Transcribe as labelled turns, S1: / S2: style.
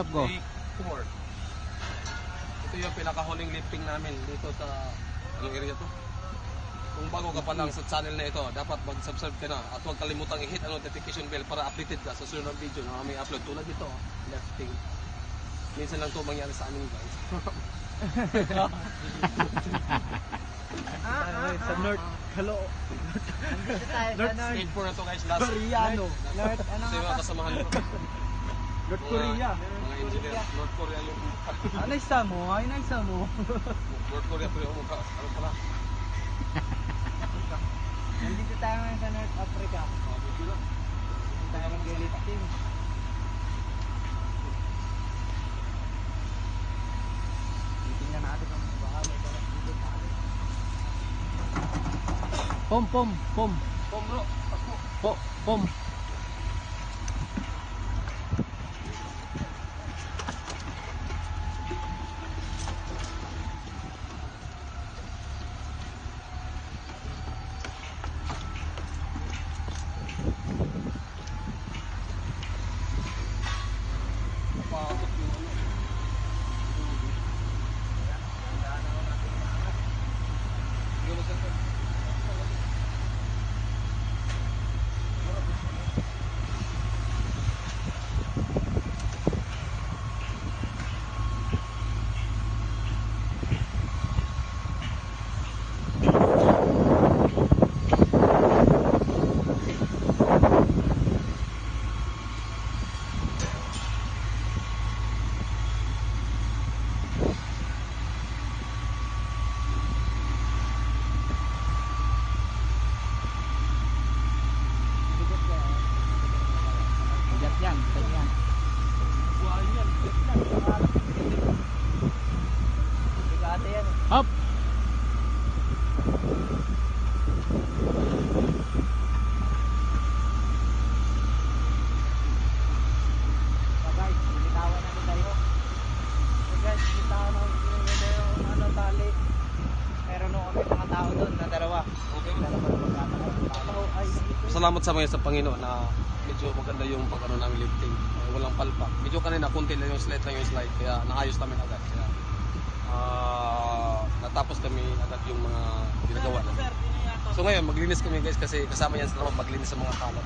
S1: Go.
S2: Day 4. Ito yung pinakahuling lifting namin dito sa anong area to? Kung bago ka pa lang sa channel na ito, dapat mag-subscribe ka na at huwag kalimutang i-hit ang notification bell para updated ka sa sunod na video na may upload. Tulad dito, lifting. Minsan lang ito mangyari sa amin, guys.
S1: Sa North, hello.
S3: Nandito tayo sa North
S2: State 4 na to, guys. Last
S1: Koreano.
S3: North, ano
S2: Ito yung
S3: nga
S2: mga kasamahan ko.
S1: North Korea.
S2: Mga engineer. North Korea yung
S1: Ano isa mo? Ay, na isa mo.
S2: North Korea po yung mukha. Ano pala?
S3: Nandito tayo ngayon sa North Africa.
S2: Dito lang.
S3: Nandito tayo mag-lifting. Titingnan natin kung baka may balas dito tayo.
S1: Pom.
S2: Pom bro. Ako.
S1: Pom.
S2: Napakot yung ano. Yun, sir.
S3: Bigot ka.
S1: Bigat yan.
S2: Buhay yan.
S3: Bigate yan.
S1: Hop.
S3: So guys, binitawan namin tayo. So guys, binitawan namin tayo ano, tali. Meron nung kami mga tao doon na dalawa.
S2: Okay.
S3: Dalawa na magkakataon. Ay,
S2: Salamat sa mga sa Panginoon na medyo maganda yung pag-ano namin lifting. Walang palpak. Medyo kanina kunti lang yung slide kaya naayos namin agad. Kaya natapos kami agad yung mga ginagawa namin. So ngayon maglinis kami guys kasi kasama yan sa trabaho maglinis sa mga kalat.